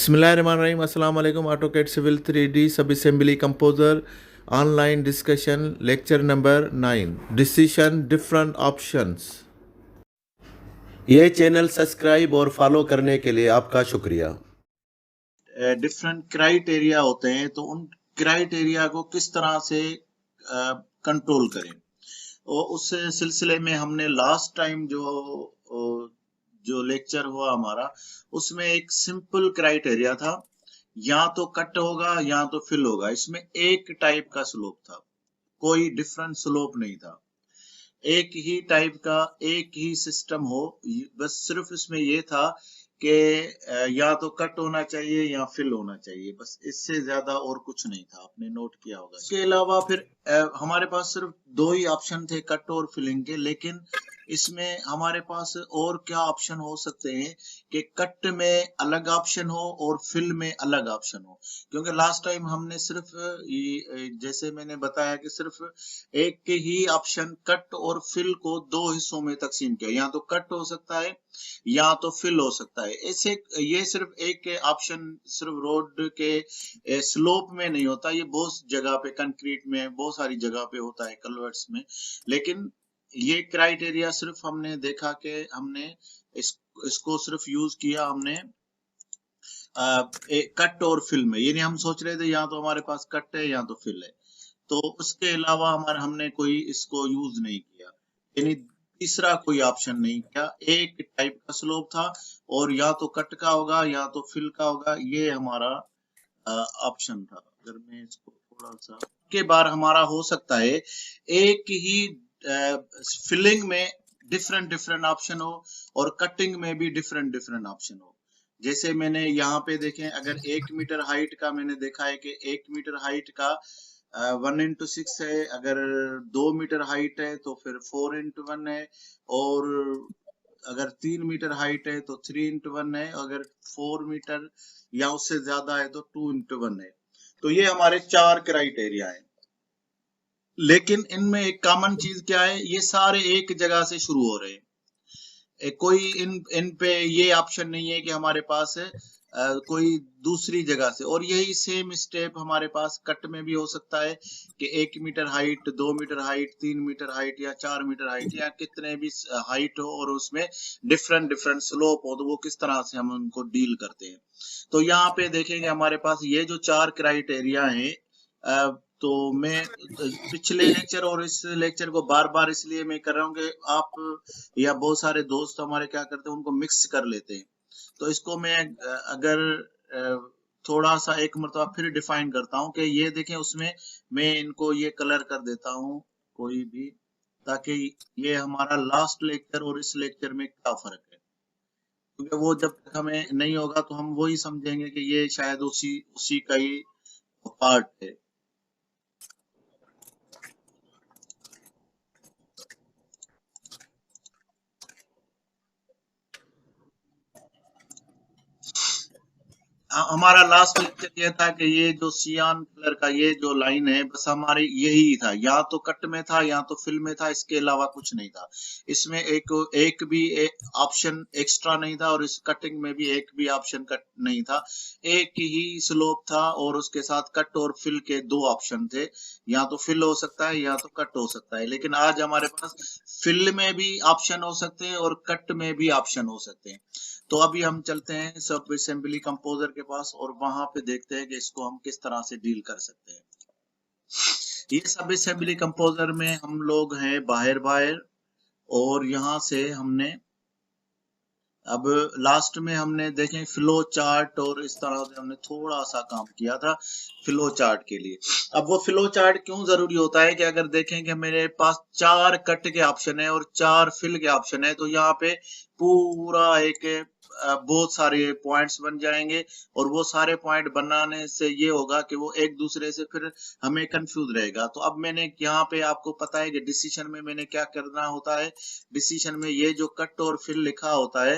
बिस्मिल्लाहिर्रहमानिर्रहीम अस्सलाम वालेकुम ऑटोकैड सिविल 3D सब assembly composer online discussion lecture number 9 decision different options. ये चैनल सब्सक्राइब और फॉलो करने के लिए आपका शुक्रिया। डिफरेंट क्राइटेरिया होते हैं, तो उन क्राइटेरिया को किस तरह से कंट्रोल करें, और उस सिलसिले में हमने लास्ट टाइम जो लेक्चर हुआ हमारा, उसमें एक सिंपल क्राइटेरिया था, या तो कट होगा या तो फिल होगा। इसमें एक टाइप का स्लोप था, कोई डिफरेंट स्लोप नहीं था, एक ही टाइप का एक ही सिस्टम हो। बस सिर्फ इसमें ये था कि या तो कट होना चाहिए या फिल होना चाहिए, बस इससे ज्यादा और कुछ नहीं था। आपने नोट किया होगा। इसके अलावा फिर हमारे पास सिर्फ दो ही ऑप्शन थे, कट और फिलिंग के। लेकिन इसमें हमारे पास और क्या ऑप्शन हो सकते हैं कि कट में अलग ऑप्शन हो और फिल में अलग ऑप्शन हो। क्योंकि लास्ट टाइम हमने सिर्फ जैसे मैंने बताया कि सिर्फ एक के ही ऑप्शन कट और फिल को दो हिस्सों में तकसीम किया, या तो कट हो सकता है या तो फिल हो सकता है। ऐसे ये सिर्फ एक ऑप्शन सिर्फ रोड के स्लोप में नहीं होता, ये बहुत जगह पे कंक्रीट में बहुत सारी जगह पे होता है, कलवर्ट्स में। लेकिन ये क्राइटेरिया सिर्फ हमने देखा कि हमने इसको सिर्फ यूज किया हमने कट और फिल में। यानी हम सोच रहे थे या तो हमारे पास कट है या तो फिल है, तो उसके अलावा हमने कोई इसको यूज नहीं किया, यानी तीसरा कोई ऑप्शन नहीं किया। एक टाइप का स्लोप था और या तो कट का होगा या तो फिल का होगा, ये हमारा ऑप्शन था। अगर मैं इसको थोड़ा सा के बार हमारा हो सकता है एक ही फिलिंग में डिफरेंट डिफरेंट ऑप्शन हो और कटिंग में भी डिफरेंट डिफरेंट ऑप्शन हो। जैसे मैंने यहाँ पे देखें, अगर 1 मीटर हाइट का मैंने देखा है कि 1 मीटर हाइट का 1x6 है, अगर 2 मीटर हाइट है तो फिर 4x1 है, और अगर 3 मीटर हाइट है तो 3x1 है, अगर 4 मीटर या उससे ज्यादा है तो 2x1 है। तो ये हमारे 4 क्राइटेरिया हैं। लेकिन इनमें एक कॉमन चीज क्या है, ये सारे एक जगह से शुरू हो रहे हैं। कोई इन पे ये ऑप्शन नहीं है कि हमारे पास कोई दूसरी जगह से। और यही सेम स्टेप हमारे पास कट में भी हो सकता है कि 1 metre height, 2 metre height, 3 metre height या 4 मीटर हाइट या कितने भी हाइट हो, और उसमें डिफरेंट डिफरेंट स्लोप हो, तो वो किस तरह से हम उनको डील करते हैं। तो यहाँ पे देखेंगे हमारे पास ये जो 4 क्राइटेरिया हैं। तो मैं पिछले लेक्चर और इस लेक्चर को बार बार इसलिए मैं कर रहा हूँ कि आप या बहुत सारे दोस्त हमारे क्या करते हैं, उनको मिक्स कर लेते हैं। तो इसको मैं अगर थोड़ा सा एक मरतबा फिर डिफाइन करता हूँ कि ये देखें, उसमें मैं इनको ये कलर कर देता हूँ कोई भी, ताकि ये हमारा लास्ट लेक्चर और इस लेक्चर में क्या फर्क है। क्योंकि वो जब तक हमें नहीं होगा तो हम वही समझेंगे कि ये शायद उसी का ही पार्ट है। हमारा लास्ट लेक्चर ये था कि ये जो सियान कलर का ये जो लाइन है, बस हमारे यही था, या तो कट में था या तो फिल में था, इसके अलावा कुछ नहीं था। इसमें एक भी ऑप्शन एक्स्ट्रा नहीं था, और इस कटिंग में भी एक भी ऑप्शन कट नहीं था। एक ही स्लोप था और उसके साथ कट और फिल के दो ऑप्शन थे, या तो फिल हो सकता है या तो कट हो सकता है। लेकिन आज हमारे पास फिल में भी ऑप्शन हो सकते हैं और कट में भी ऑप्शन हो सकते हैं। तो अभी हम चलते हैं सब असेंबली कंपोजर के पास और वहां पे देखते हैं कि इसको हम किस तरह से डील कर सकते हैं। ये सब असेंबली कंपोजर में हम लोग हैं बाहर बाहर, और यहाँ से हमने अब लास्ट में हमने देखें फ्लो चार्ट, और इस तरह से हमने थोड़ा सा काम किया था फ्लो चार्ट के लिए। अब वो फ्लो चार्ट क्यों जरूरी होता है कि अगर देखें कि मेरे पास 4 कट के ऑप्शन है और 4 फिल के ऑप्शन है, तो यहाँ पे पूरा एक बहुत सारे पॉइंट्स बन जाएंगे, और वो सारे पॉइंट बनाने से ये होगा कि वो एक दूसरे से फिर हमें कंफ्यूज रहेगा। तो अब मैंने यहाँ पे आपको पता है कि डिसीजन में मैंने क्या करना होता है। डिसीजन में ये जो कट और फिल लिखा होता है,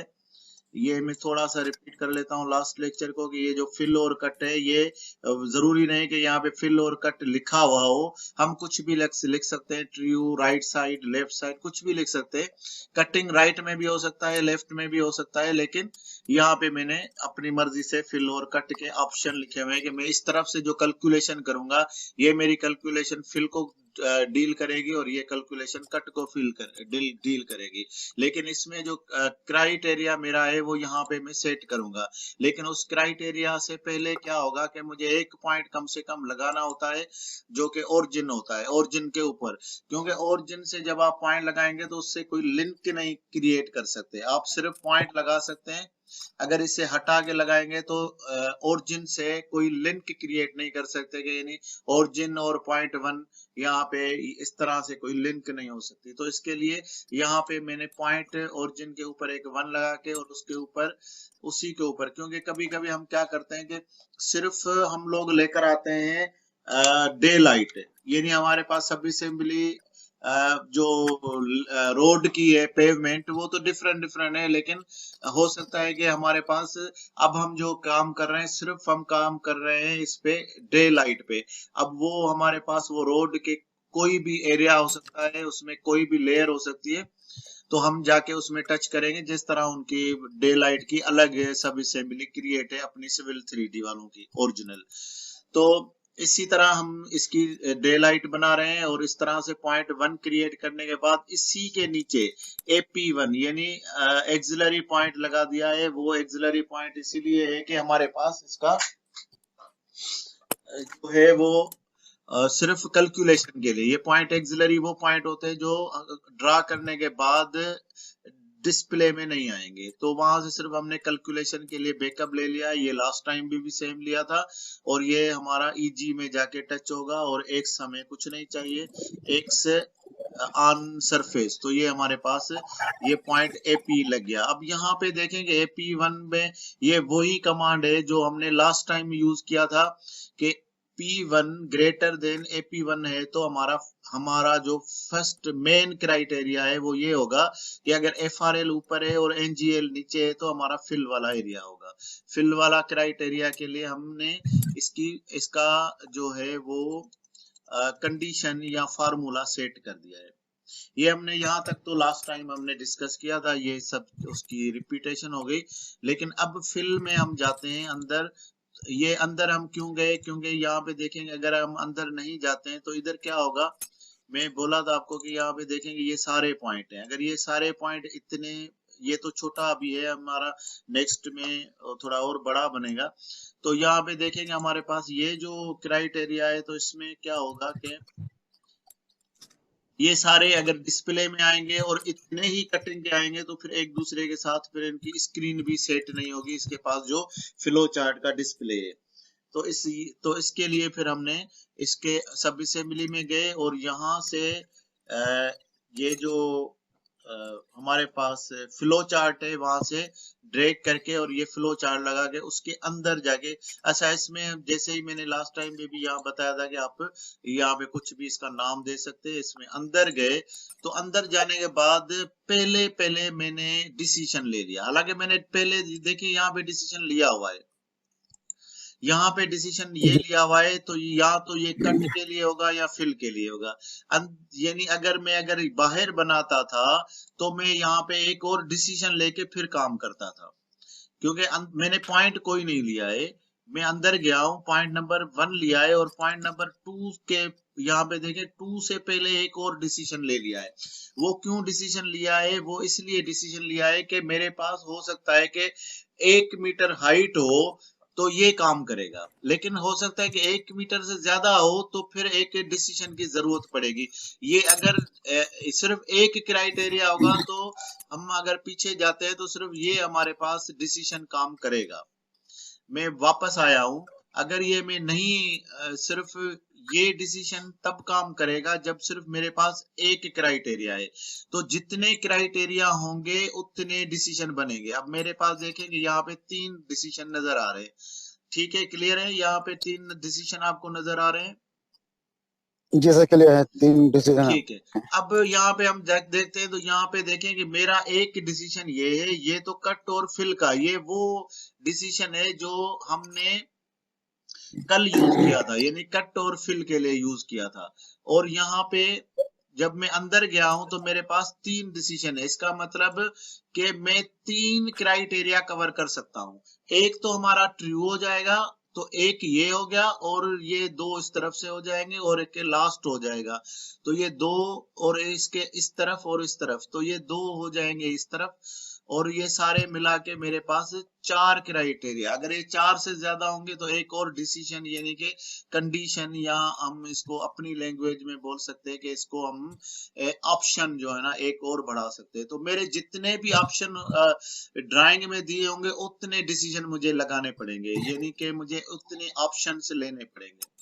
ये मैं थोड़ा सा रिपीट कर लेता हूँ लास्ट लेक्चर को कि ये जो फिल और कट है ये जरूरी नहीं कि यहाँ पे फिल और कट लिखा हुआ हो, हम कुछ भी लिख सकते हैं, true, right side, left side, कुछ भी लिख सकते हैं। कटिंग राइट में भी हो सकता है, लेफ्ट में भी हो सकता है, लेकिन यहाँ पे मैंने अपनी मर्जी से फिल और कट के ऑप्शन लिखे हुए हैं कि मैं इस तरफ से जो कैलकुलेशन करूंगा ये मेरी कैलकुलेशन फिल को डील करेगी और ये कैलकुलेशन कट को डील करेगी। लेकिन इसमें जो क्राइटेरिया मेरा है वो यहाँ पे मैं सेट करूंगा, लेकिन उस क्राइटेरिया से पहले क्या होगा कि मुझे एक पॉइंट कम से कम लगाना होता है जो कि ओरिजिन होता है, ओरिजिन के ऊपर, क्योंकि ओरिजिन से जब आप पॉइंट लगाएंगे तो उससे कोई लिंक नहीं क्रिएट कर सकते, आप सिर्फ पॉइंट लगा सकते हैं। अगर इसे हटा के लगाएंगे तो ओरिजिन से कोई लिंक क्रिएट नहीं कर सकते कि यानी ओरिजिन और पॉइंट वन यहाँ पे इस तरह से कोई लिंक नहीं हो सकती। तो इसके लिए यहाँ पे मैंने पॉइंट ओरिजिन के ऊपर एक 1 लगा के और उसके ऊपर उसी के ऊपर, क्योंकि कभी कभी हम क्या करते हैं कि सिर्फ हम लोग लेकर आते हैं डे लाइट, यानी हमारे पास सब असेंबली जो रोड की है पेवमेंट वो तो डिफरेंट है, लेकिन हो सकता है कि हमारे पास अब हम जो काम कर रहे हैं सिर्फ हम काम कर रहे हैं इस पे डे लाइट पे। अब वो हमारे पास वो रोड के कोई भी एरिया हो सकता है, उसमें कोई भी लेयर हो सकती है, तो हम जाके उसमें टच करेंगे जिस तरह उनकी डे लाइट की अलग है, सब असेंबली क्रिएट है अपनी सिविल 3D वालों की ओरिजिनल। तो इसी तरह हम इसकी डे लाइट बना रहे हैं और इस तरह से पॉइंट 1 क्रिएट करने के बाद इसी के नीचे AP1 यानी एक्सिलरी पॉइंट लगा दिया है। वो एक्सिलरी पॉइंट इसीलिए है कि हमारे पास इसका जो है वो सिर्फ कैलकुलेशन के लिए, ये पॉइंट एक्सिलरी वो पॉइंट होते हैं जो ड्रा करने के बाद डिस्प्ले में नहीं आएंगे, तो वहां से सिर्फ हमने कैलकुलेशन के लिए बैकअप ले लिया। ये लास्ट टाइम भी सेम लिया था और ये हमारा EG में जाके टच होगा और एक्स हमें कुछ नहीं चाहिए, एक्स ऑन सरफेस, तो ये हमारे पास ये पॉइंट AP लग गया। अब यहाँ पे देखेंगे AP1 में ये वही कमांड है जो हमने लास्ट टाइम यूज किया था कि P1 ग्रेटर देन AP1 है, तो हमारा जो फर्स्ट मेन क्राइटेरिया है वो ये होगा कि अगर FRL ऊपर है और NGL नीचे है तो हमारा फिल वाला एरिया होगा। फिल वाला क्राइटेरिया के लिए हमने इसका जो है वो कंडीशन या फार्मूला सेट कर दिया है। ये हमने यहाँ तक तो लास्ट टाइम हमने डिस्कस किया था, ये सब उसकी रिपीटेशन हो गई। लेकिन अब फिल में हम जाते हैं अंदर। ये अंदर हम क्यों गए, क्योंकि यहाँ पे देखेंगे अगर हम अंदर नहीं जाते हैं तो इधर क्या होगा, मैं बोला था आपको कि यहाँ पे देखेंगे ये सारे पॉइंट हैं। अगर ये सारे पॉइंट इतने, ये तो छोटा अभी है हमारा, नेक्स्ट में थोड़ा और बड़ा बनेगा। तो यहाँ पे देखेंगे हमारे पास ये जो क्राइटेरिया है, तो इसमें क्या होगा कि ये सारे अगर डिस्प्ले में आएंगे और इतने ही कटिंग के आएंगे तो फिर एक दूसरे के साथ फिर इनकी स्क्रीन भी सेट नहीं होगी इसके पास जो फ्लो चार्ट का डिस्प्ले है। तो इसके लिए फिर हमने इसके सब असेंबली में गए और यहाँ से ये जो हमारे पास फ्लो चार्ट है वहां से ड्रैग करके और ये फ्लो चार्ट लगा के उसके अंदर जाके, अच्छा इसमें जैसे ही मैंने लास्ट टाइम में भी यहाँ बताया था कि आप यहाँ पे कुछ भी इसका नाम दे सकते हैं। इसमें अंदर गए तो अंदर जाने के बाद पहले मैंने डिसीजन ले लिया। हालांकि मैंने पहले देखिए यहाँ पे डिसीजन लिया हुआ है, यहाँ पे डिसीजन ये लिया हुआ है, तो या तो ये कट के लिए होगा या फिल के लिए होगा। यानी अगर बाहर बनाता था तो मैं यहाँ पे एक और डिसीजन लेके फिर काम करता था, क्योंकि मैंने पॉइंट कोई नहीं लिया है, मैं अंदर गया हूँ, पॉइंट नंबर 1 लिया है और पॉइंट नंबर 2 के यहाँ पे देखें 2 से पहले एक और डिसीजन ले लिया है। वो क्यों डिसीजन लिया है, वो इसलिए डिसीजन लिया है कि मेरे पास हो सकता है कि 1 मीटर हाइट हो तो ये काम करेगा, लेकिन हो सकता है कि 1 मीटर से ज्यादा हो तो फिर एक डिसीजन की जरूरत पड़ेगी। ये अगर सिर्फ एक क्राइटेरिया होगा तो हम अगर पीछे जाते हैं तो सिर्फ ये हमारे पास डिसीजन काम करेगा। मैं वापस आया हूं, अगर ये मैं नहीं सिर्फ ये डिसीजन तब काम करेगा जब सिर्फ मेरे पास एक क्राइटेरिया है, तो जितने क्राइटेरिया होंगे उतने डिसीजन बनेंगे। अब मेरे पास देखेंगे यहाँ पे 3 डिसीजन नजर आ रहे हैं, ठीक है, क्लियर है, यहाँ पे 3 डिसीजन आपको नजर आ रहे हैं। जी सर, क्लियर है, 3 डिसीजन ठीक है। अब यहाँ पे हम देखते हैं, तो यहाँ पे देखें कि मेरा एक डिसीजन ये है, ये तो कट और फिल का, ये वो डिसीजन है जो हमने कल यूज किया था, यानी कट और फिल के लिए यूज किया था। और यहाँ पे जब मैं अंदर गया हूं तो मेरे पास 3 डिसीजन है। इसका मतलब कि मैं 3 क्राइटेरिया कवर कर सकता हूं। एक तो हमारा ट्रू हो जाएगा, तो एक ये हो गया, और ये 2 इस तरफ से हो जाएंगे, और एक के लास्ट हो जाएगा। तो ये 2, और इसके इस तरफ और इस तरफ, तो ये 2 हो जाएंगे इस तरफ। और ये सारे मिला के मेरे पास 4 क्राइटेरिया। अगर ये 4 से ज्यादा होंगे तो एक और डिसीजन, यानी कि कंडीशन, या हम इसको अपनी लैंग्वेज में बोल सकते हैं कि इसको हम ऑप्शन जो है ना एक और बढ़ा सकते हैं। तो मेरे जितने भी ऑप्शन ड्राइंग में दिए होंगे उतने डिसीजन मुझे लगाने पड़ेंगे, यानी कि मुझे उतने ऑप्शन लेने पड़ेंगे।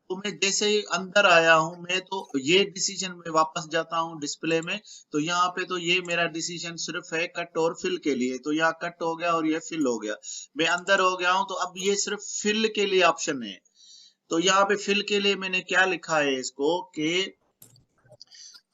तो मैं जैसे ही अंदर आया हूं, मैं तो ये डिसीजन में वापस जाता हूं डिस्प्ले में। तो यहाँ पे तो ये मेरा डिसीजन सिर्फ है कट और फिल के लिए, तो यहाँ कट हो गया और ये फिल हो गया। मैं अंदर हो गया हूं, तो अब ये सिर्फ फिल के लिए ऑप्शन है। तो यहाँ पे फिल के लिए मैंने क्या लिखा है इसको, कि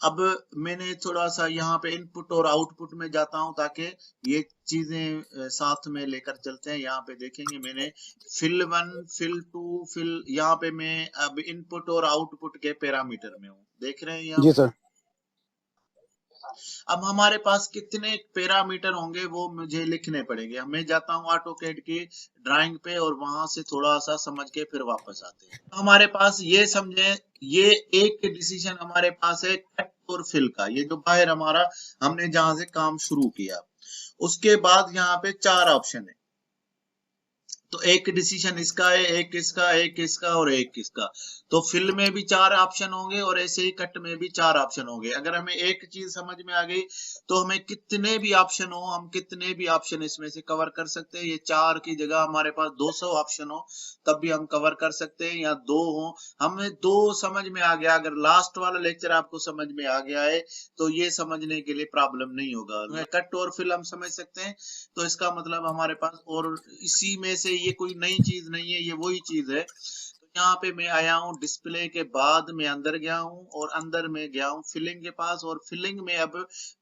अब मैंने थोड़ा सा यहाँ पे इनपुट और आउटपुट में जाता हूं, ताकि ये चीजें साथ में लेकर चलते हैं। यहाँ पे देखेंगे मैंने फिल 1, फिल 2, फिल, यहाँ पे मैं अब इनपुट और आउटपुट के पैरामीटर में हूँ, देख रहे हैं यहाँ जी पे। सर। अब हमारे पास कितने पैरामीटर होंगे वो मुझे लिखने पड़ेंगे। मैं जाता हूँ ऑटोकैड की ड्राइंग पे, और वहां से थोड़ा सा समझ के फिर वापस आते हैं। तो हमारे पास ये समझे, ये एक डिसीजन हमारे पास है कट और फिल का, ये जो बाहर हमारा हमने जहां से काम शुरू किया। उसके बाद यहाँ पे 4 ऑप्शन है। तो एक डिसीजन इसका है, एक इसका, एक इसका और एक इसका। तो फिल में भी 4 ऑप्शन होंगे, और ऐसे ही कट में भी 4 ऑप्शन होंगे। अगर हमें एक चीज समझ में आ गई तो हमें कितने भी ऑप्शन हो, हम कितने भी ऑप्शन इसमें से कवर कर सकते हैं। ये 4 की जगह हमारे पास 200 ऑप्शन हो तब भी हम कवर कर सकते हैं, या 2 हो। हमें 2 समझ में आ गया, अगर लास्ट वाला लेक्चर आपको समझ में आ गया है तो ये समझने के लिए प्रॉब्लम नहीं होगा। कट और फिल हम समझ सकते हैं, तो इसका मतलब हमारे पास, और इसी में से ये कोई नई चीज नहीं है, ये वही चीज है। तो यहाँ पे मैं आया हूँ डिस्प्ले के बाद, मैं अंदर गया हूँ, और अंदर में गया हूँ फिलिंग के पास। और फिलिंग में अब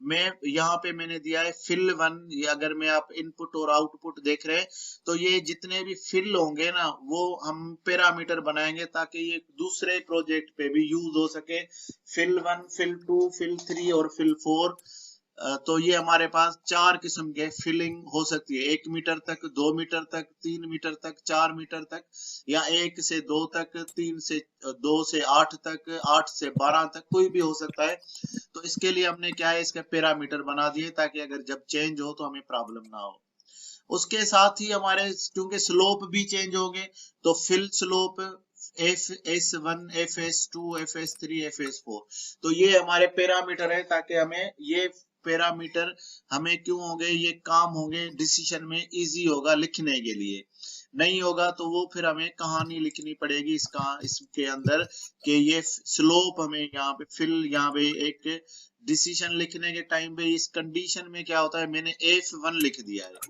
मैं यहाँ पे मैंने दिया है फिल 1। ये अगर मैं आप इनपुट और आउटपुट देख रहे हैं, तो ये जितने भी फिल होंगे ना, वो हम पैरामीटर बनाएंगे ताकि ये दूसरे प्रोजेक्ट पे भी यूज हो सके। फिल 1, फिल 2, फिल 3 और फिल 4। तो ये हमारे पास 4 किस्म के फिलिंग हो सकती है, 1 मीटर तक, 2 मीटर तक, 3 मीटर तक, 4 मीटर तक, या 1 से 2 तक, 3 से 2 से 8 तक, 8 से 12 तक, कोई भी हो सकता है। तो इसके लिए हमने क्या है, इसका पैरामीटर बना दिए ताकि अगर जब चेंज हो तो हमें प्रॉब्लम ना हो। उसके साथ ही हमारे क्योंकि स्लोप भी चेंज होंगे, तो fill slope FS1, FS2, FS3, FS4, तो ये हमारे पैरामीटर है, ताकि हमें ये पैरामीटर हमें क्यों होंगे, ये काम होंगे डिसीजन में, इजी होगा लिखने के लिए। नहीं होगा तो वो फिर हमें कहानी लिखनी पड़ेगी इसके अंदर, कि ये स्लोप हमें यहाँ पे फिल, यहाँ पे एक डिसीजन लिखने के टाइम पे इस कंडीशन में क्या होता है, मैंने F1 लिख दिया है।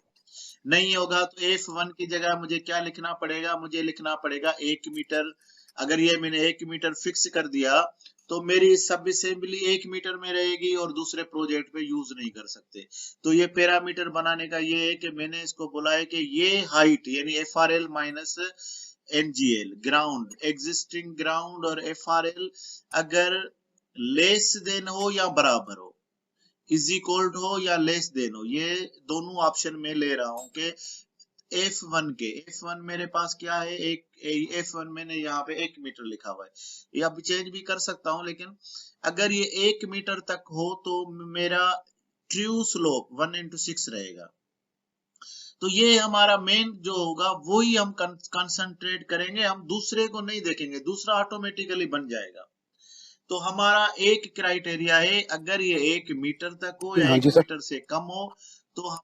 नहीं होगा तो F1 की जगह मुझे क्या लिखना पड़ेगा, मुझे लिखना पड़ेगा 1 मीटर। अगर ये मैंने 1 मीटर फिक्स कर दिया तो मेरी सब असेंबली 1 मीटर में रहेगी, और दूसरे प्रोजेक्ट पे यूज नहीं कर सकते। तो ये पैरामीटर बनाने का ये है कि मैंने इसको बोला है कि ये हाइट, यानी FRL minus NGL, ground, existing ground, और FRL अगर लेस देन हो या बराबर हो, इज इक्वल टू हो या लेस देन हो, ये दोनों ऑप्शन में ले रहा हूं कि F1 मेरे पास क्या है, एक F1 मैंने यहाँ पे 1 मीटर लिखा हुआ है। ये अब चेंज भी कर सकता हूं, लेकिन अगर ये 1 मीटर तक हो तो मेरा ट्रू स्लोप 1/6 रहेगा। तो ये हमारा मेन जो होगा वही हम कंसंट्रेट करेंगे, हम दूसरे को नहीं देखेंगे, दूसरा ऑटोमेटिकली बन जाएगा। तो हमारा एक क्राइटेरिया है, अगर ये 1 मीटर तक हो या हाँ 1 जी सर। मीटर से कम हो तो हम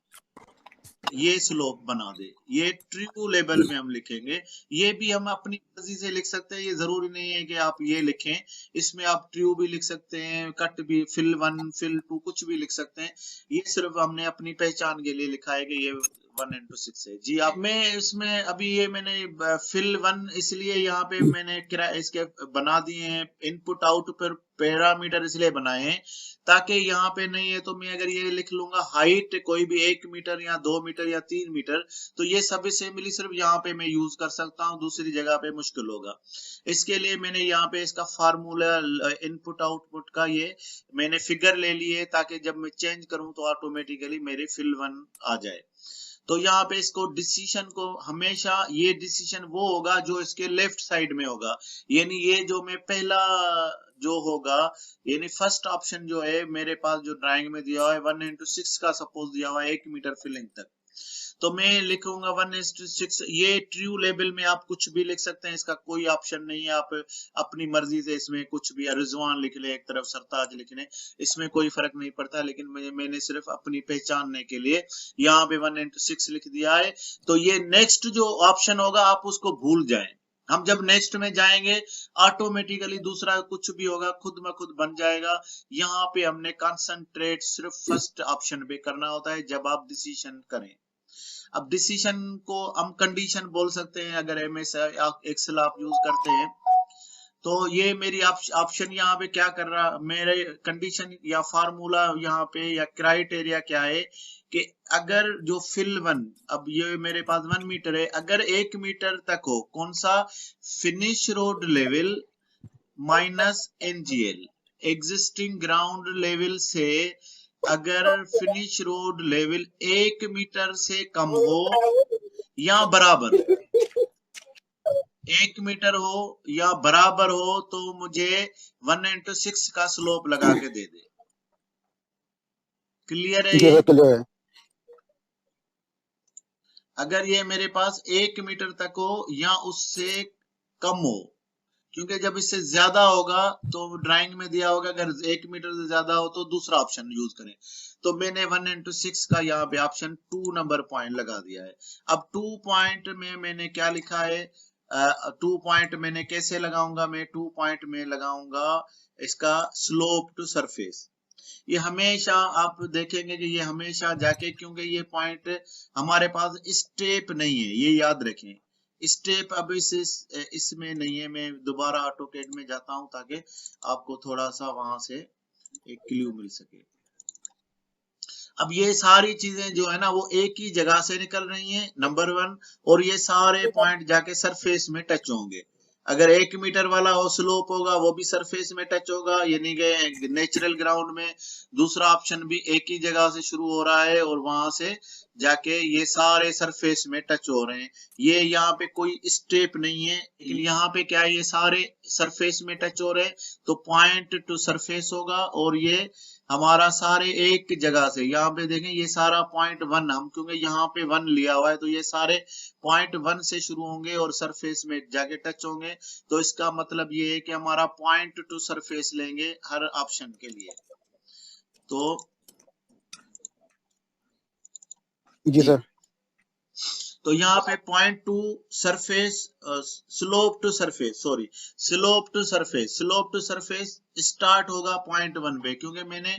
ये स्लोप बना दे। ये ट्रू लेवल में हम लिखेंगे। ये भी हम अपनी मर्जी से लिख सकते हैं, ये जरूरी नहीं है कि आप ये लिखें। इसमें आप ट्रू भी लिख सकते हैं, कट भी, फिल 1, फिल 2, कुछ भी लिख सकते हैं। ये सिर्फ हमने अपनी पहचान के लिए लिखा है कि ये 1:6 है। जी आप मैं इसमें अभी ये मैंने फिल 1 इसलिए यहाँ पे मैंने इसके बना दिए हैं, इनपुट आउटपुट पैरामीटर इसलिए बनाए हैं ताकि यहाँ पे नहीं है तो मैं अगर ये लिख लूंगा हाइट कोई भी 1 मीटर या 2 मीटर या 3 मीटर, तो ये सब असेंबली सिर्फ यहाँ पे मैं यूज कर सकता हूँ, दूसरी जगह पे मुश्किल होगा। इसके लिए मैंने यहाँ पे इसका फार्मूला इनपुट आउटपुट का ये मैंने फिगर ले लिए ताकि जब मैं चेंज करूं तो ऑटोमेटिकली मेरे फिल 1 आ जाए। तो यहाँ पे इसको डिसीजन को हमेशा ये डिसीजन वो होगा जो इसके लेफ्ट साइड में होगा, यानी ये जो मैं पहला जो होगा यानी फर्स्ट ऑप्शन जो है मेरे पास जो ड्राइंग में दिया हुआ है 1:6 का सपोज दिया हुआ है 1 मीटर फिलिंग तक, तो मैं लिखूंगा 1:6। ये ट्रू लेवल में आप कुछ भी लिख सकते हैं, इसका कोई ऑप्शन नहीं है, आप अपनी मर्जी से इसमें कुछ भी रिजवान लिख ले, एक तरफ सरताज लिख ले, इसमें कोई फर्क नहीं पड़ता, लेकिन मैंने सिर्फ अपनी पहचानने के लिए यहाँ पे 1:6 लिख दिया है। तो ये नेक्स्ट जो ऑप्शन होगा आप उसको भूल जाएं, हम जब नेक्स्ट में जाएंगे ऑटोमेटिकली दूसरा कुछ भी होगा खुद ब खुद बन जाएगा। यहाँ पे हमने कंसंट्रेट सिर्फ फर्स्ट ऑप्शन पे करना होता है जब आप डिसीजन करें। अब डिसीजन को हम कंडीशन बोल सकते हैं अगर एमएस एक्सेल आप यूज करते हैं, तो ये मेरी ऑप्शन यहाँ पे क्या कर रहा, मेरे कंडीशन या फार्मूला यहाँ पे या क्राइटेरिया क्या है कि अगर जो फिल 1, अब ये मेरे पास 1 मीटर है, अगर 1 मीटर तक हो, कौन सा, finish road level minus NGL, existing ground level से अगर फिनिश रोड लेवल 1 मीटर से कम हो या बराबर, 1 मीटर हो या बराबर हो, तो मुझे 1:6 का स्लोप लगा के दे दे। क्लियर है ये? क्लियर है। अगर ये मेरे पास 1 मीटर तक हो या उससे कम हो, क्योंकि जब इससे ज्यादा होगा तो ड्राइंग में दिया होगा अगर 1 मीटर से ज्यादा हो तो दूसरा ऑप्शन यूज करें, तो मैंने 1:6 का यहाँ पे ऑप्शन 2 नंबर पॉइंट लगा दिया है। अब 2 पॉइंट में मैंने क्या लिखा है, 2 पॉइंट मैंने कैसे लगाऊंगा, मैं 2 पॉइंट में लगाऊंगा इसका स्लोप टू सरफेस। ये हमेशा आप देखेंगे कि ये हमेशा जाके, क्योंकि ये पॉइंट हमारे पास स्टेप नहीं है, ये याद रखें, स्टेप अब इसमें नहीं है। मैं दोबारा ऑटोकैड में जाता हूं ताकि आपको थोड़ा सा वहां से एक क्लू मिल सके। अब ये सारी चीजें जो है ना वो एक ही जगह से निकल रही हैं, नंबर 1, और ये सारे पॉइंट जाके सरफेस में टच होंगे। अगर 1 मीटर वाला हो स्लोप होगा वो भी सरफेस में टच होगा, यानी कि नेचुरल ग्राउंड में। दूसरा ऑप्शन भी एक ही जगह से शुरू हो रहा है और वहां से जाके ये सारे सरफेस में टच हो रहे हैं। ये यहाँ पे कोई स्टेप नहीं है, लेकिन यहाँ पे क्या है, ये सारे सरफेस में टच हो रहे हैं, तो पॉइंट टू सरफेस होगा। और ये हमारा सारे एक जगह से, यहाँ पे देखें ये सारा पॉइंट 1, हम क्योंकि यहाँ पे 1 लिया हुआ है तो ये सारे पॉइंट 1 से शुरू होंगे और सरफेस में जाके टच होंगे। तो इसका मतलब ये है कि हमारा पॉइंट टू सरफेस लेंगे हर ऑप्शन के लिए। तो जी सर। तो यहाँ पे point to surface, slope to surface, sorry slope to surface start होगा पॉइंट 1 पे, क्योंकि मैंने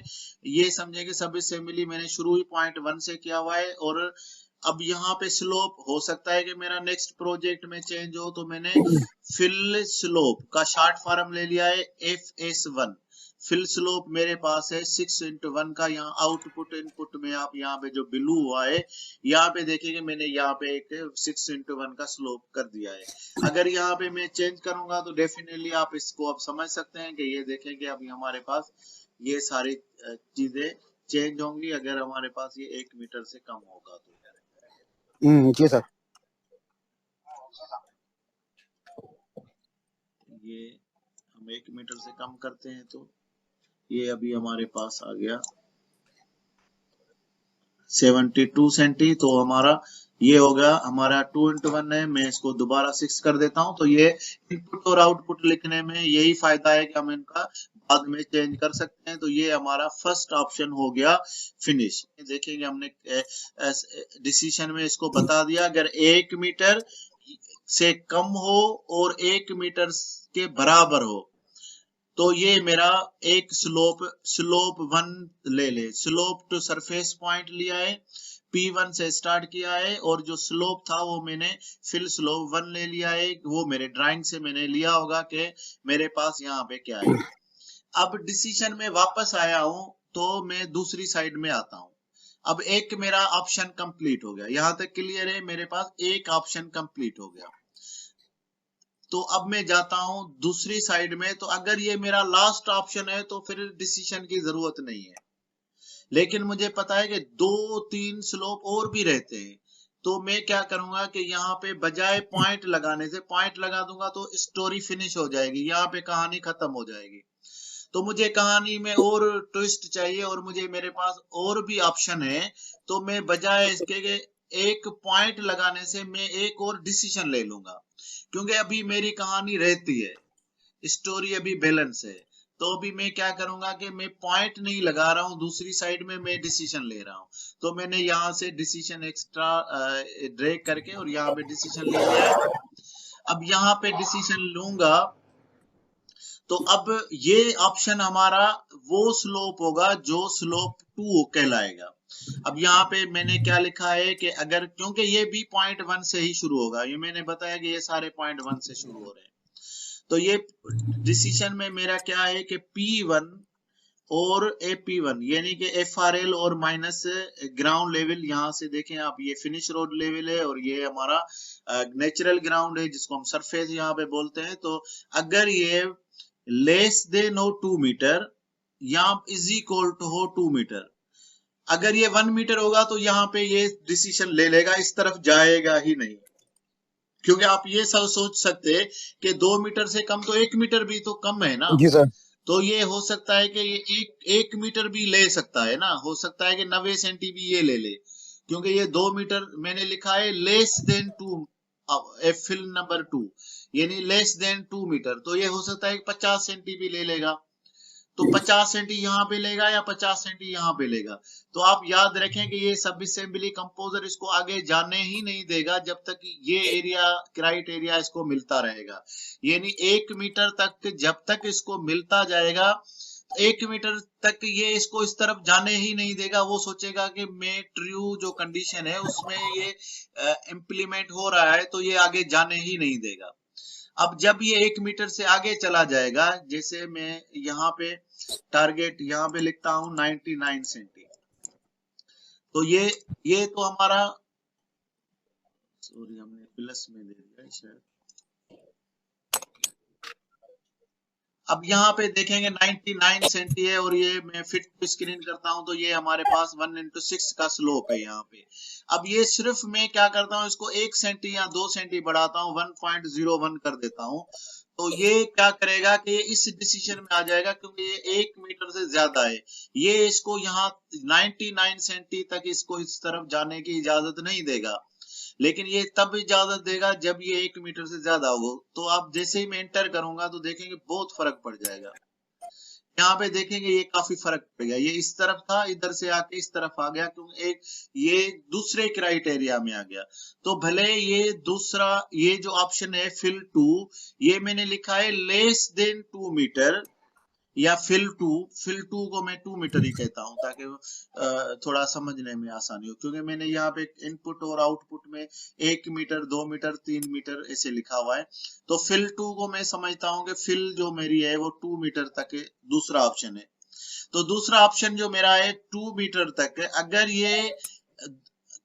ये समझे कि सब असेंबली मैंने शुरू ही पॉइंट 1 से किया हुआ है। और अब यहाँ पे स्लोप हो सकता है कि मेरा नेक्स्ट प्रोजेक्ट में चेंज हो, तो मैंने फिल स्लोप का शॉर्ट फॉर्म ले लिया है FS1। फिल स्लोप मेरे पास है 6:1 का। यहाँ आउटपुट इनपुट में आप यहाँ पे जो ब्लू हुआ है यहाँ पे देखेंगे मैंने यहाँ पे एक 6:1 का स्लोप कर दिया है। अगर यहाँ पे मैं चेंज करूंगा तो डेफिनेटली आप इसको अब समझ सकते हैं कि ये देखेंगे अभी हमारे पास ये सारी चीजें चेंज होंगी अगर हमारे पास ये 1 मीटर से कम होगा तो। जी सर। ये हम 1 मीटर से कम करते हैं तो ये अभी हमारे पास आ गया 72 सेंटी, तो हमारा ये होगा हमारा 2:1 है। मैं इसको दोबारा 6 कर देता हूं। तो ये इनपुट और आउटपुट लिखने में यही फायदा है कि हम इनका बाद में चेंज कर सकते हैं। तो ये हमारा फर्स्ट ऑप्शन हो गया फिनिश। देखेंगे हमने डिसीजन में इसको बता दिया, अगर 1 मीटर से कम हो और 1 मीटर के बराबर हो तो ये मेरा एक स्लोप 1 ले ले, स्लोप टू सरफेस पॉइंट लिया है। P1 से स्टार्ट किया है और जो स्लोप था वो मैंने फिल स्लोप 1 ले लिया है। वो मेरे ड्राइंग से मैंने लिया होगा कि मेरे पास यहाँ पे क्या है। अब डिसीजन में वापस आया हूं तो मैं दूसरी साइड में आता हूं। अब एक मेरा ऑप्शन कंप्लीट हो गया, यहां तक क्लियर है, मेरे पास एक ऑप्शन कंप्लीट हो गया। तो अब मैं जाता हूं दूसरी साइड में, तो अगर ये मेरा लास्ट ऑप्शन है तो फिर डिसीजन की जरूरत नहीं है। लेकिन मुझे पता है कि 2-3 स्लोप और भी रहते हैं, तो मैं क्या करूंगा कि यहाँ पे बजाय पॉइंट लगाने से पॉइंट लगा दूंगा तो स्टोरी फिनिश हो जाएगी, यहाँ पे कहानी खत्म हो जाएगी। तो मुझे कहानी में और ट्विस्ट चाहिए और मुझे मेरे पास और भी ऑप्शन है, तो मैं बजाय इसके के एक पॉइंट लगाने से मैं एक और डिसीजन ले लूंगा, क्योंकि अभी मेरी कहानी रहती है, स्टोरी अभी बैलेंस है। तो अभी मैं क्या करूंगा कि मैं पॉइंट नहीं लगा रहा हूं, दूसरी साइड में मैं डिसीजन ले रहा हूं। तो मैंने यहाँ से डिसीजन एक्स्ट्रा ड्रैग करके और यहाँ पे डिसीजन ले लिया। अब यहाँ पे डिसीजन लूंगा तो अब ये ऑप्शन हमारा वो स्लोप होगा जो स्लोप 2 कहलाएगा। अब यहाँ पे मैंने क्या लिखा है कि अगर, क्योंकि ये भी पॉइंट 1 से ही शुरू होगा, ये मैंने बताया कि ये सारे पॉइंट 1 से शुरू हो रहे हैं। तो ये डिसीजन में मेरा क्या है कि P1 और AP1 यानी कि FRL और माइनस ग्राउंड लेवल, यहाँ से देखें आप, ये फिनिश रोड लेवल है और ये हमारा नेचुरल ग्राउंड है जिसको हम सरफेस यहाँ पे बोलते हैं। तो अगर ये लेस देन हो 2 मीटर या इज इक्वल टू हो 2 मीटर, अगर ये 1 मीटर होगा तो यहाँ पे ये डिसीजन ले लेगा, इस तरफ जाएगा ही नहीं। क्योंकि आप ये सब सोच सकते हैं कि 2 मीटर से कम तो 1 मीटर भी तो कम है ना। जी सर। तो ये हो सकता है कि ये एक मीटर भी ले सकता है ना, हो सकता है कि 90 सेंटी भी ये ले ले, क्योंकि ये 2 मीटर मैंने लिखा है लेस देन 2, फिल नंबर 2 यानी लेस देन 2 मीटर। तो ये हो सकता है 50 सेंटी भी ले लेगा, तो 50 सेंटी यहाँ पे लेगा या 50 सेंटी यहाँ पे लेगा। तो आप याद रखें कि ये सब असेंबली कंपोजर इसको आगे जाने ही नहीं देगा जब तक ये एरिया क्राइटेरिया इसको मिलता रहेगा। यानी 1 मीटर तक जब तक इसको मिलता जाएगा, 1 मीटर तक ये इसको इस तरफ जाने ही नहीं देगा। वो सोचेगा कि मैं ट्रू जो कंडीशन है उसमें ये इम्प्लीमेंट हो रहा है, तो ये आगे जाने ही नहीं देगा। अब जब ये 1 मीटर से आगे चला जाएगा, जैसे मैं यहाँ पे टारगेट यहाँ पे लिखता हूं 99 सेंटी, तो ये तो हमारा, सॉरी हमने प्लस में दे दिया है शायद। अब यहाँ पे देखेंगे 99 सेंटी है और ये मैं फिट टू स्क्रीन करता हूं तो ये हमारे पास 1/6 का स्लोप है यहाँ पे। अब ये सिर्फ मैं क्या करता हूँ, इसको 1 सेंटी या 2 सेंटी बढ़ाता हूँ, 1.01 कर देता हूँ। तो ये क्या करेगा कि ये इस डिसीजन में आ जाएगा, क्योंकि ये 1 मीटर से ज्यादा है। ये इसको यहाँ 99 सेंटी तक इसको इस तरफ जाने की इजाजत नहीं देगा, लेकिन ये तब इजाजत देगा जब ये 1 मीटर से ज्यादा हो। तो आप जैसे ही मैं एंटर करूंगा तो देखेंगे बहुत फर्क पड़ जाएगा। यहाँ पे देखेंगे ये काफी फर्क पड़ गया, ये इस तरफ था, इधर से आके इस तरफ आ गया, क्योंकि एक ये दूसरे क्राइटेरिया में आ गया। तो भले ये दूसरा, ये जो ऑप्शन है फिल 2, ये मैंने लिखा है लेस देन 2 मीटर या फिल 2 को मैं 2 मीटर ही कहता हूं ताकि थोड़ा समझने में आसानी हो, क्योंकि मैंने यहाँ पे इनपुट और आउटपुट में 1 मीटर 2 मीटर 3 मीटर ऐसे लिखा हुआ है। तो फिल 2 को मैं समझता हूं कि फिल जो मेरी है वो 2 मीटर तक है, दूसरा ऑप्शन है। तो दूसरा ऑप्शन जो मेरा है 2 मीटर तक है। अगर ये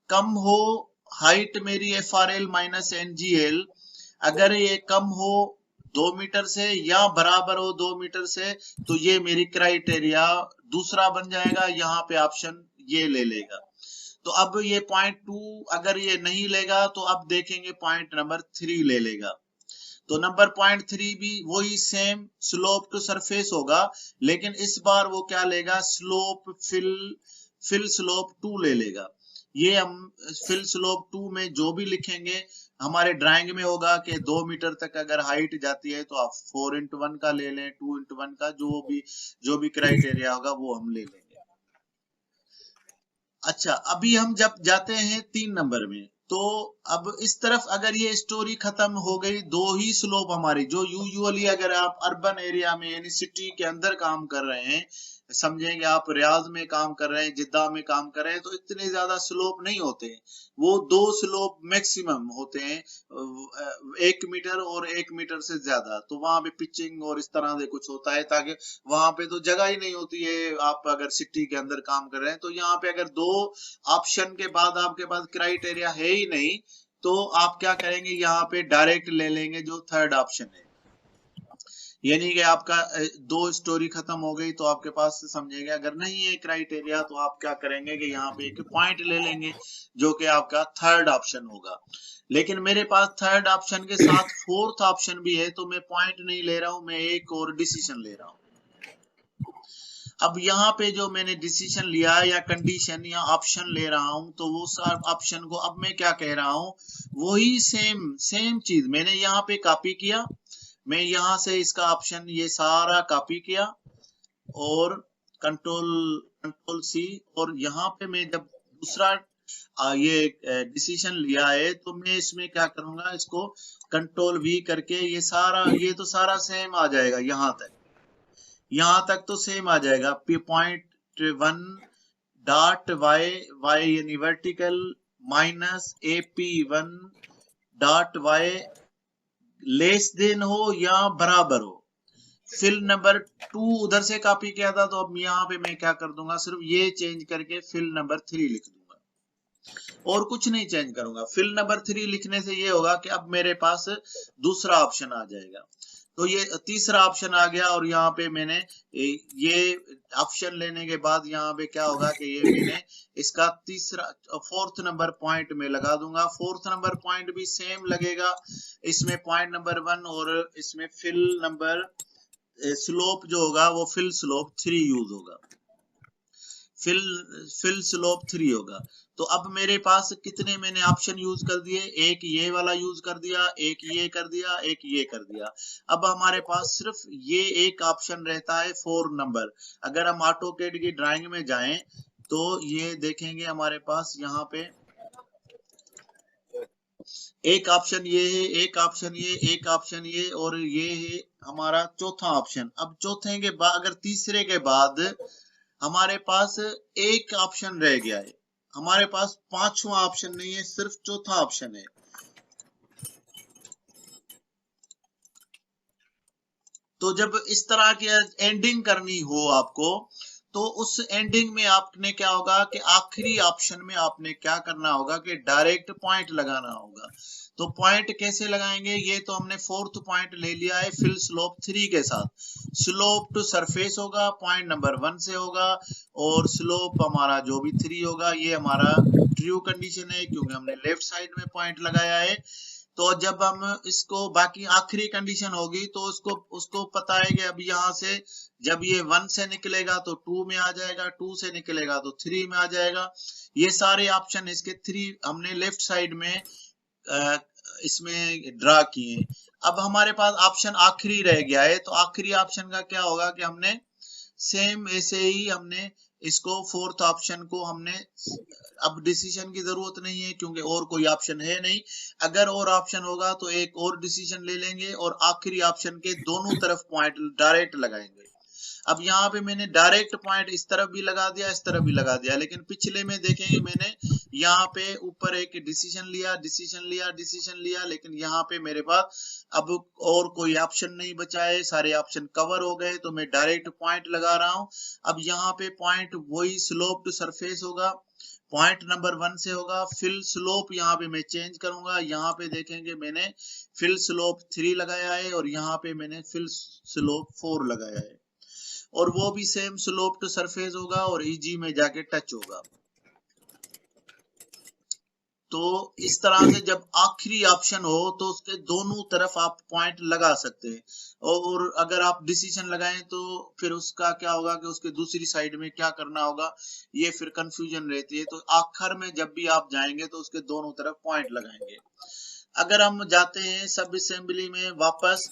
कम हो, हाइट मेरी FRL माइनस NGL, अगर ये कम हो 2 मीटर से या बराबर हो 2 मीटर से, तो ये मेरी क्राइटेरिया दूसरा बन जाएगा, यहाँ पे ऑप्शन ये ले लेगा। तो अब ये पॉइंट 2 अगर ये नहीं लेगा तो अब देखेंगे पॉइंट नंबर 3 ले लेगा। तो नंबर पॉइंट 3 भी वही सेम स्लोप टू सरफेस होगा, लेकिन इस बार वो क्या लेगा, स्लोप फिल स्लोप 2 ले लेगा। ये हम फिल स्लोप 2 में जो भी लिखेंगे हमारे ड्राइंग में होगा कि 2 मीटर तक अगर हाइट जाती है तो आप 4x1 का ले लें, 2x1 का, जो भी क्राइटेरिया होगा वो हम ले लेंगे। अच्छा, अभी हम जब जाते हैं 3 नंबर में, तो अब इस तरफ अगर ये स्टोरी खत्म हो गई, 2 ही स्लोप हमारी, जो यूजुअली अगर आप अर्बन एरिया में यानी सिटी के अंदर काम कर रहे हैं, समझेंगे आप रियाज में काम कर रहे हैं, जिद्दा में काम कर रहे हैं, तो इतने ज्यादा स्लोप नहीं होते हैं। वो 2 स्लोप मैक्सिमम होते हैं, 1 मीटर और 1 मीटर से ज्यादा। तो वहां पे पिचिंग और इस तरह से कुछ होता है, ताकि वहां पे तो जगह ही नहीं होती है। आप अगर सिटी के अंदर काम कर रहे हैं, तो यहाँ पे अगर 2 ऑप्शन के बाद आपके पास क्राइटेरिया है ही नहीं, तो आप क्या करेंगे, यहाँ पे डायरेक्ट ले लेंगे जो थर्ड ऑप्शन है। यानी कि आपका 2 स्टोरी खत्म हो गई, तो आपके पास समझेंगे अगर नहीं है क्राइटेरिया, तो आप क्या करेंगे कि यहाँ पे एक पॉइंट ले लेंगे जो कि आपका थर्ड ऑप्शन होगा। लेकिन मेरे पास थर्ड ऑप्शन के साथ फोर्थ ऑप्शन भी है, तो मैं पॉइंट नहीं ले रहा हूं, मैं एक और डिसीजन ले रहा हूं। अब यहाँ पे जो मैंने डिसीजन लिया या कंडीशन या ऑप्शन ले रहा हूं, तो वो सब ऑप्शन को अब मैं क्या कह रहा हूं, वही सेम चीज मैंने यहाँ पे कॉपी किया। मैं यहाँ से इसका ऑप्शन ये सारा कॉपी किया और कंट्रोल सी, और यहाँ पे मैं जब दूसरा ये डिसीजन लिया है, तो मैं इसमें क्या करूंगा, इसको कंट्रोल वी करके ये तो सारा सेम आ जाएगा। यहाँ तक तो सेम आ जाएगा। P.1 डॉट वाई यानी vertical minus AP1 dot Y less than हो या बराबर हो। फिल नंबर 2 उधर से कॉपी किया था, तो अब यहाँ पे मैं क्या कर दूंगा, सिर्फ ये चेंज करके फिल नंबर 3 लिख दूंगा और कुछ नहीं चेंज करूंगा। फिल नंबर 3 लिखने से ये होगा कि अब मेरे पास दूसरा ऑप्शन आ जाएगा। तो ये तीसरा ऑप्शन आ गया, और यहाँ पे मैंने ये ऑप्शन लेने के बाद यहाँ पे क्या होगा कि ये मैंने इसका फोर्थ नंबर पॉइंट में लगा दूंगा। फोर्थ नंबर पॉइंट भी सेम लगेगा, इसमें पॉइंट नंबर 1 और इसमें फिल नंबर स्लोप जो होगा वो फिल स्लोप 3 यूज होगा। फिल स्लोप 3 होगा। तो अब मेरे पास कितने मैंने ऑप्शन यूज कर दिए, एक ये वाला यूज कर दिया, एक ये कर दिया, एक ये कर दिया। अब हमारे पास सिर्फ ये एक ऑप्शन रहता है 4 नंबर। अगर हम ऑटोकैड की ड्राइंग में जाएं, तो ये देखेंगे हमारे पास यहाँ पे एक ऑप्शन ये है, एक ऑप्शन ये, एक ऑप्शन ये, और ये है हमारा चौथा ऑप्शन। अब चौथे के बाद, अगर तीसरे के बाद हमारे पास एक ऑप्शन रह गया है, हमारे पास पांचवा ऑप्शन नहीं है, सिर्फ चौथा ऑप्शन है। तो जब इस तरह की एंडिंग करनी हो आपको, तो उस एंडिंग में आपने क्या होगा कि आखिरी ऑप्शन में आपने क्या करना होगा कि डायरेक्ट पॉइंट लगाना होगा। तो पॉइंट कैसे लगाएंगे, ये तो हमने फोर्थ पॉइंट ले लिया है फिल स्लोप 3 के साथ। स्लोप टू सरफेस होगा, पॉइंट नंबर 1 से होगा, और स्लोप हमारा जो भी 3 होगा, ये हमारा ट्रू कंडीशन है क्योंकि हमने लेफ्ट साइड में पॉइंट लगाया है। तो जब हम इसको बाकी आखिरी कंडीशन होगी, तो उसको पता है कि अब यहाँ से जब ये 1 से निकलेगा तो 2 में आ जाएगा, 2 से निकलेगा तो 3 में आ जाएगा। ये सारे ऑप्शन इसके 3 हमने लेफ्ट साइड में इसमें ड्रा किए। अब हमारे पास ऑप्शन आखिरी रह गया है, तो आखिरी ऑप्शन का क्या होगा कि हमने सेम ऐसे ही हमने इसको फोर्थ ऑप्शन को हमने, अब डिसीजन की जरूरत नहीं है क्योंकि और कोई ऑप्शन है नहीं। अगर और ऑप्शन होगा तो एक और डिसीजन ले लेंगे और आखिरी ऑप्शन के दोनों तरफ पॉइंट डायरेक्ट लगाएंगे। अब यहाँ पे मैंने डायरेक्ट पॉइंट इस तरफ भी लगा दिया, इस तरफ भी लगा दिया, लेकिन पिछले में देखेंगे मैंने यहाँ पे ऊपर एक डिसीजन लिया, लेकिन यहाँ पे मेरे पास अब और कोई ऑप्शन नहीं बचा है, सारे ऑप्शन कवर हो गए, तो मैं डायरेक्ट पॉइंट लगा रहा हूँ। अब यहाँ पे पॉइंट वही स्लोप टू सरफेस होगा, पॉइंट नंबर 1 से होगा। फिल स्लोप यहाँ पे मैं चेंज करूंगा, यहाँ पे देखेंगे मैंने फिल स्लोप 3 लगाया है और यहाँ पे मैंने फिल स्लोप 4 लगाया है, और वो भी सेम स्लोप टू सरफेस होगा और ईजी में जाके टच होगा। तो इस तरह से जब आखिरी ऑप्शन हो तो उसके दोनों तरफ आप पॉइंट लगा सकते हैं, और अगर आप डिसीजन लगाएं तो फिर उसका क्या होगा कि उसके दूसरी साइड में क्या करना होगा, ये फिर कंफ्यूजन रहती है। तो आखिर में जब भी आप जाएंगे तो उसके दोनों तरफ पॉइंट लगाएंगे। अगर हम जाते हैं सब असेंबली में वापस,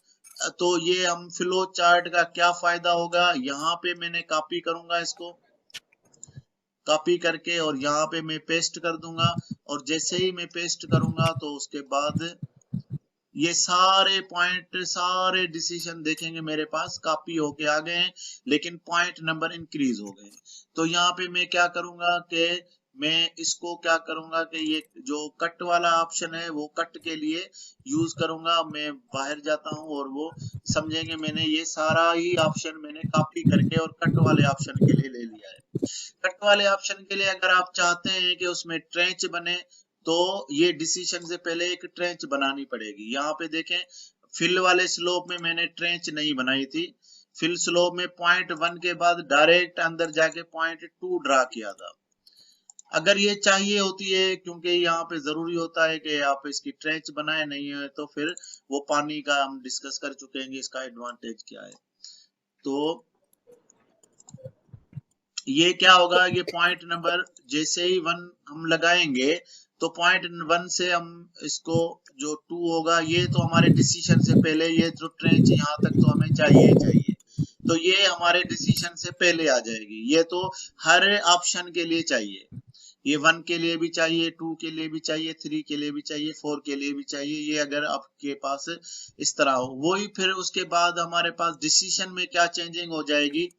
तो ये हम फ्लो चार्ट का क्या फायदा होगा, यहाँ पे मैंने कॉपी करूंगा, इसको कॉपी करके और यहाँ पे मैं पेस्ट कर दूंगा, और जैसे ही मैं पेस्ट करूंगा तो उसके बाद ये सारे पॉइंट सारे डिसीजन देखेंगे मेरे पास कॉपी होके आ गए हैं, लेकिन पॉइंट नंबर इंक्रीज हो गए। तो यहाँ पे मैं क्या करूंगा कि मैं इसको क्या करूंगा कि ये जो कट वाला ऑप्शन है वो कट के लिए यूज करूंगा। मैं बाहर जाता हूं और वो समझेंगे मैंने ये सारा ही ऑप्शन मैंने कॉपी करके और कट वाले ऑप्शन के लिए ले लिया है। कट वाले ऑप्शन के लिए अगर आप चाहते हैं कि उसमें ट्रेंच बने तो ये डिसीजन से पहले एक ट्रेंच बनानी पड़ेगी। यहाँ पे देखें फिल वाले स्लोप में मैंने ट्रेंच नहीं बनाई थी। फिल स्लोप में पॉइंट 1 के बाद डायरेक्ट अंदर जाके पॉइंट 2 ड्रा किया था। अगर ये चाहिए होती है, क्योंकि यहाँ पे जरूरी होता है कि आप इसकी ट्रेंच बनाए, नहीं है तो फिर वो पानी का हम डिस्कस कर चुके हैं इसका एडवांटेज क्या है। तो ये क्या होगा, ये पॉइंट नंबर जैसे ही 1 हम लगाएंगे तो पॉइंट 1 से हम इसको जो 2 होगा, ये तो हमारे डिसीजन से पहले ये जो ट्रेंच यहाँ तक तो हमें चाहिए, तो ये हमारे डिसीजन से पहले आ जाएगी। ये तो हर ऑप्शन के लिए चाहिए, ये 1 के लिए भी चाहिए, 2 के लिए भी चाहिए, 3 के लिए भी चाहिए, 4 के लिए भी चाहिए। ये अगर आपके पास इस तरह हो, वही फिर उसके बाद हमारे पास डिसीजन में क्या चेंजिंग हो जाएगी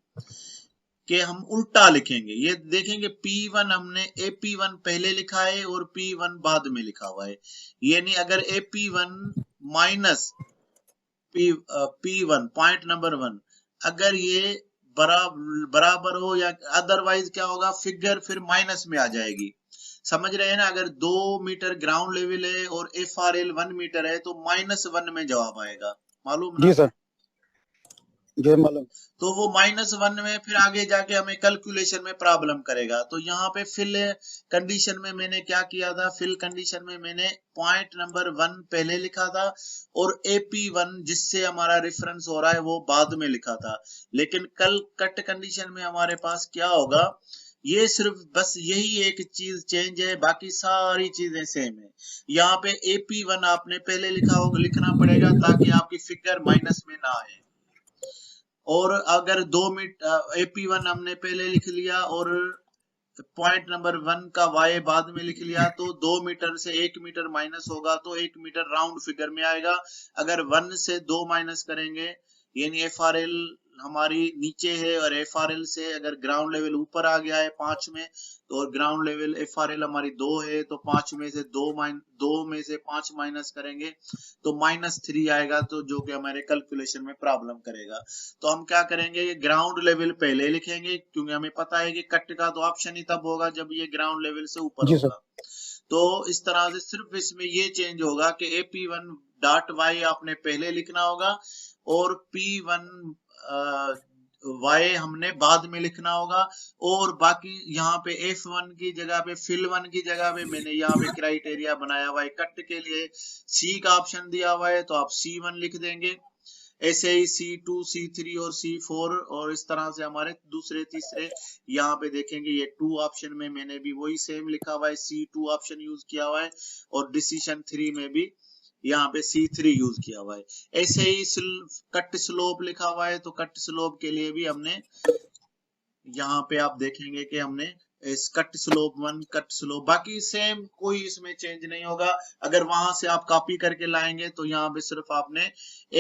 कि हम उल्टा लिखेंगे। ये देखेंगे P1 हमने AP1 पहले लिखा है और P1 बाद में लिखा हुआ है। यानी अगर AP1 minus P1 point number 1 अगर ये बराबर हो, या अदरवाइज क्या होगा, फिगर फिर माइनस में आ जाएगी। समझ रहे हैं ना? अगर 2 मीटर ग्राउंड लेवल है और FRL 1 मीटर है तो -1 में जवाब आएगा, मालूम ना? जी सर, जी मालूम। तो वो -1 में फिर आगे जाके हमें कैलकुलेशन में प्रॉब्लम करेगा। तो यहाँ पे फिल कंडीशन में मैंने क्या किया था, फिल कंडीशन में मैंने पॉइंट नंबर 1 पहले लिखा था और AP1 जिससे हमारा रेफरेंस हो रहा है वो बाद में लिखा था। लेकिन कल कट कंडीशन में हमारे पास क्या होगा, ये सिर्फ बस यही एक चीज चेंज है, बाकी सारी चीजें सेम है। यहाँ पे AP1 आपने पहले लिखना पड़ेगा ताकि आपकी फिगर माइनस में ना आए। और अगर 2 मीटर AP1 हमने पहले लिख लिया और पॉइंट नंबर 1 का Y बाद में लिख लिया तो 2 मीटर से 1 मीटर माइनस होगा तो 1 मीटर राउंड फिगर में आएगा। अगर 1 से 2 माइनस करेंगे यानी FRL हमारी नीचे है और FRL से अगर ग्राउंड लेवल ऊपर आ गया है 5 में, तो और ग्राउंड लेवल FRL हमारी 2 है तो 5 में से 2 में से 5 माइनस करेंगे तो -3 आएगा, तो जो कि हमारे कैलकुलेशन में प्रॉब्लम करेगा। तो हम क्या करेंगे, ग्राउंड लेवल पहले लिखेंगे क्योंकि हमें पता है कि कट का तो ऑप्शन ही तब होगा जब ये ग्राउंड लेवल से ऊपर होगा। तो इस तरह से सिर्फ इसमें ये चेंज होगा कि AP1.Y आपने पहले लिखना होगा और P1 Y हमने बाद में लिखना होगा। और बाकी यहाँ पे F1 की जगह पे फिल 1 की जगह पे मैंने यहाँ पे क्राइटेरिया बनाया हुआ है कट के लिए, C का ऑप्शन दिया हुआ है तो आप C1 लिख देंगे। ऐसे ही C2, C3 और C4 और इस तरह से हमारे दूसरे तीसरे यहाँ पे देखेंगे ये 2 ऑप्शन में मैंने भी वही सेम लिखा हुआ है, C2 ऑप्शन यूज किया हुआ है और डिसीजन 3 में भी यहाँ पे C3 यूज किया हुआ है। ऐसे ही कट स्लोप लिखा हुआ है तो कट स्लोप के लिए भी हमने यहाँ पे आप देखेंगे कि हमने इस कट स्लोप 1 कट स्लोप, बाकी सेम, कोई इसमें चेंज नहीं होगा। अगर वहां से आप कॉपी करके लाएंगे तो यहाँ पे सिर्फ आपने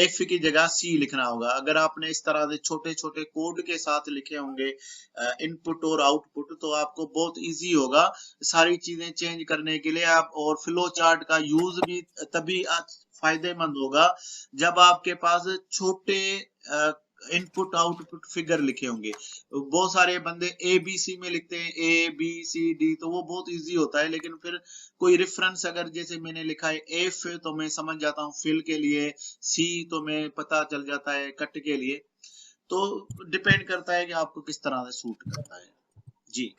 F की जगह C लिखना होगा। अगर आपने इस तरह से छोटे छोटे कोड के साथ लिखे होंगे इनपुट और आउटपुट तो आपको बहुत इजी होगा सारी चीजें चेंज करने के लिए। आप और फ्लो चार्ट का यूज भी तभी फायदेमंद होगा जब आपके पास छोटे इनपुट आउटपुट फिगर लिखे होंगे। बहुत सारे बंदे ABC में लिखते हैं ABCD, तो वो बहुत इजी होता है, लेकिन फिर कोई रेफरेंस अगर जैसे मैंने लिखा है F तो मैं समझ जाता हूँ फिल के लिए, C तो मैं पता चल जाता है कट के लिए। तो डिपेंड करता है कि आपको किस तरह से सूट करता है। जी।